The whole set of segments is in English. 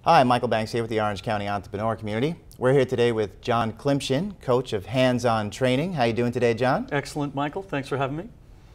Hi, Michael Banks here with the Orange County Entrepreneur Community. We're here today with John Klymshyn, coach of hands-on training. How are you doing today, John? Excellent, Michael. Thanks for having me.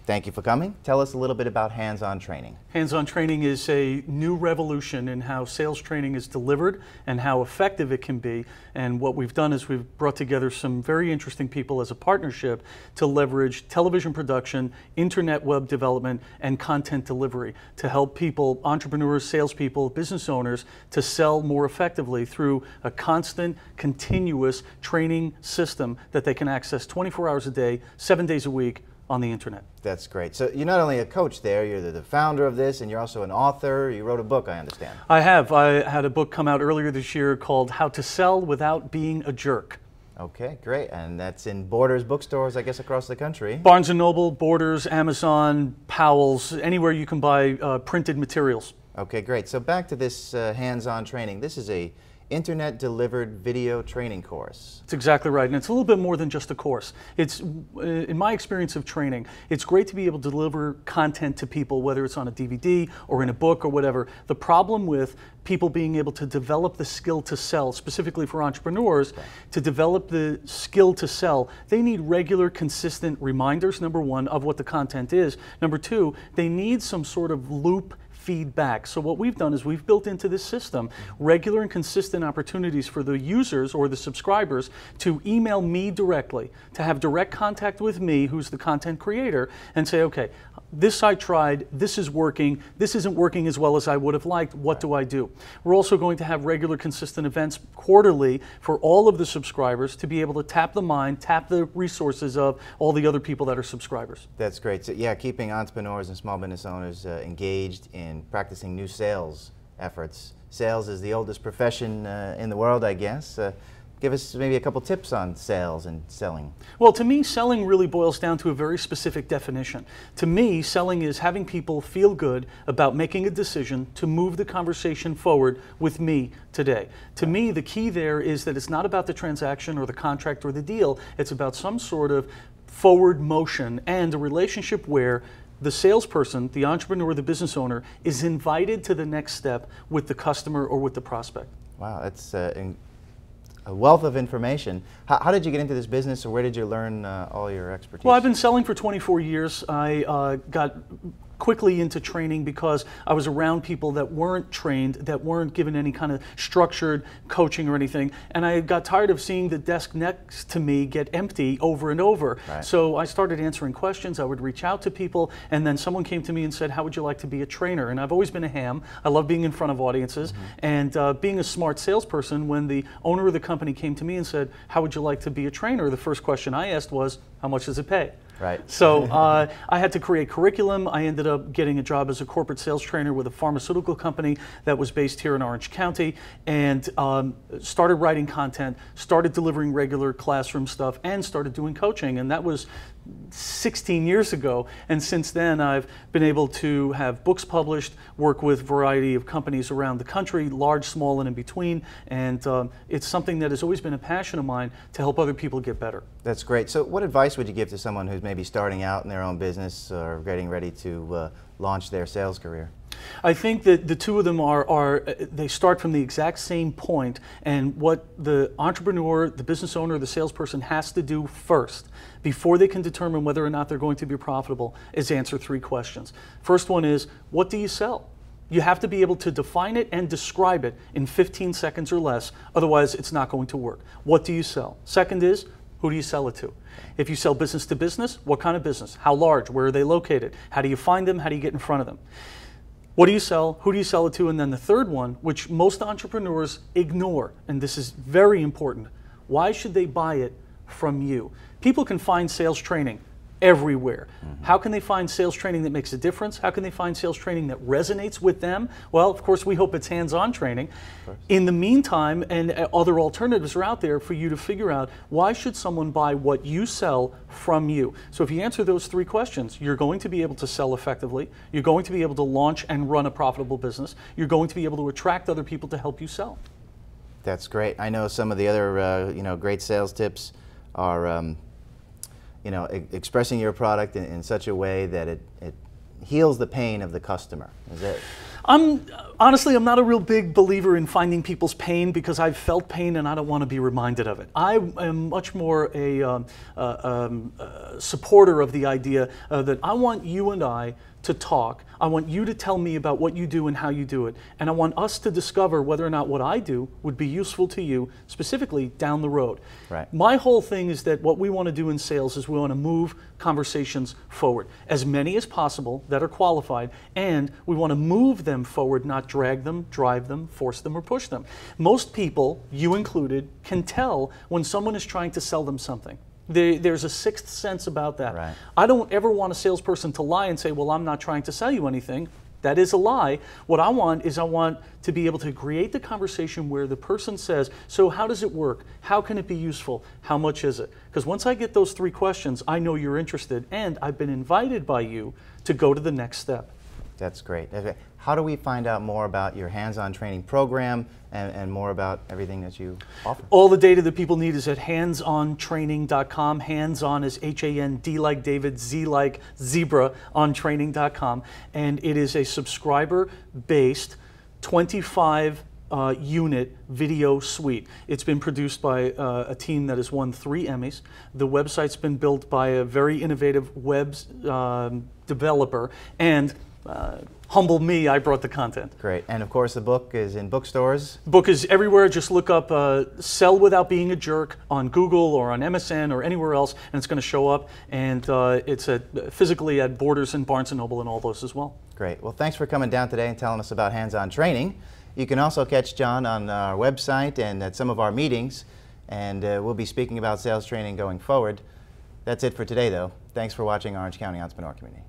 Thank you for coming. Tell us a little bit about hands-on training. Hands-on training is a new revolution in how sales training is delivered and how effective it can be. And what we've done is we've brought together some very interesting people as a partnership to leverage television production, internet web development, and content delivery to help people, entrepreneurs, salespeople, business owners, to sell more effectively through a constant, continuous training system that they can access 24 hours a day, 7 days a week, on the internet. That's great. So you're not only a coach there, you're the founder of this, and you're also an author. You wrote a book, I understand. I have. I had a book come out earlier this year called How to Sell Without Being a Jerk. Okay, great. And that's in Borders bookstores, I guess, across the country. Barnes & Noble, Borders, Amazon, Powell's, anywhere you can buy printed materials. Okay, great. So back to this hands-on training. This is a internet delivered video training course. That's exactly right, and it's a little bit more than just a course. It's, in my experience of training, it's great to be able to deliver content to people, whether it's on a DVD or in a book or whatever. The problem with people being able to develop the skill to sell, specifically for entrepreneurs, to develop the skill to sell, they need regular, consistent reminders, number one, of what the content is. Number two, they need some sort of loop feedback. So what we've done is we've built into this system regular and consistent opportunities for the users or the subscribers to email me directly, to have direct contact with me, who's the content creator, and say, okay, this I tried, this is working, this isn't working as well as I would have liked, what do I do? We're also going to have regular, consistent events quarterly for all of the subscribers to be able to tap the mind, tap the resources of all the other people that are subscribers. That's great. So yeah, keeping entrepreneurs and small business owners engaged in practicing new sales efforts. Sales is the oldest profession in the world, I guess. Give us maybe a couple tips on sales and selling. Well, to me, selling really boils down to a very specific definition. To me, selling is having people feel good about making a decision to move the conversation forward with me today. To me, the key there is that it's not about the transaction or the contract or the deal. It's about some sort of forward motion and a relationship where the salesperson, the entrepreneur, the business owner is invited to the next step with the customer or with the prospect. Wow, that's a wealth of information. How did you get into this business, or where did you learn all your expertise? Well, I've been selling for 24 years. I got quickly into training because I was around people that weren't trained, that weren't given any kind of structured coaching or anything, and I got tired of seeing the desk next to me get empty over and over. Right. So I started answering questions. I would reach out to people, and then someone came to me and said, how would you like to be a trainer? And I've always been a ham. I love being in front of audiences, and being a smart salesperson. When the owner of the company came to me and said, how would you like to be a trainer? The first question I asked was, how much does it pay? Right. So I had to create curriculum. I ended up getting a job as a corporate sales trainer with a pharmaceutical company that was based here in Orange County, and started writing content, started delivering regular classroom stuff, and started doing coaching. And that was 16 years ago, and since then I've been able to have books published, work with a variety of companies around the country, large, small, and in between, and it's something that has always been a passion of mine to help other people get better. That's great. So what advice would you give to someone who's maybe starting out in their own business or getting ready to launch their sales career? I think that the two of them they start from the exact same point, and what the entrepreneur, the business owner, the salesperson has to do first, before they can determine whether or not they're going to be profitable, is answer three questions. First one is, what do you sell? You have to be able to define it and describe it in 15 seconds or less, otherwise it's not going to work. What do you sell? Second is, who do you sell it to? If you sell business to business, what kind of business? How large? Where are they located? How do you find them? How do you get in front of them? What do you sell? Who do you sell it to? And then the third one, which most entrepreneurs ignore, and this is very important, why should they buy it from you? People can find sales training everywhere. How can they find sales training that makes a difference? How can they find sales training that resonates with them? Well, of course, we hope it's hands-on training. In the meantime, and other alternatives are out there for you to figure out, why should someone buy what you sell from you? So if you answer those three questions, you're going to be able to sell effectively, you're going to be able to launch and run a profitable business, you're going to be able to attract other people to help you sell. That's great. I know some of the other great sales tips are expressing your product in such a way that it heals the pain of the customer. Is that Honestly, I'm not a real big believer in finding people's pain because I've felt pain and I don't want to be reminded of it. I am much more a supporter of the idea that I want you and I to talk. I want you to tell me about what you do and how you do it. And I want us to discover whether or not what I do would be useful to you, specifically down the road. Right. My whole thing is that what we want to do in sales is we want to move conversations forward. As many as possible that are qualified, and we want to move them forward, not drag them, drive them, force them, or push them. Most people, you included, can tell when someone is trying to sell them something. There's a sixth sense about that. Right. I don't ever want a salesperson to lie and say, well, I'm not trying to sell you anything. That is a lie. What I want is I want to be able to create the conversation where the person says, so how does it work? How can it be useful? How much is it? Because once I get those three questions, I know you're interested and I've been invited by you to go to the next step. That's great. Okay. How do we find out more about your hands-on training program and more about everything that you offer? All the data that people need is at handsontraining.com. Hands-on is H-A-N-D like David, Z like zebra, on training.com. And it is a subscriber-based 25 unit video suite. It's been produced by a team that has won 3 Emmys. The website's been built by a very innovative web developer, and humble me, I brought the content. Great. And of course, the book is in bookstores. Book is everywhere. Just look up Sell Without Being a Jerk on Google or on MSN or anywhere else, and it's going to show up. And it's physically at Borders and Barnes & Noble and all those as well. Great. Well, thanks for coming down today and telling us about hands-on training. You can also catch John on our website and at some of our meetings, and we'll be speaking about sales training going forward. That's it for today, though. Thanks for watching Orange County Entrepreneur Community.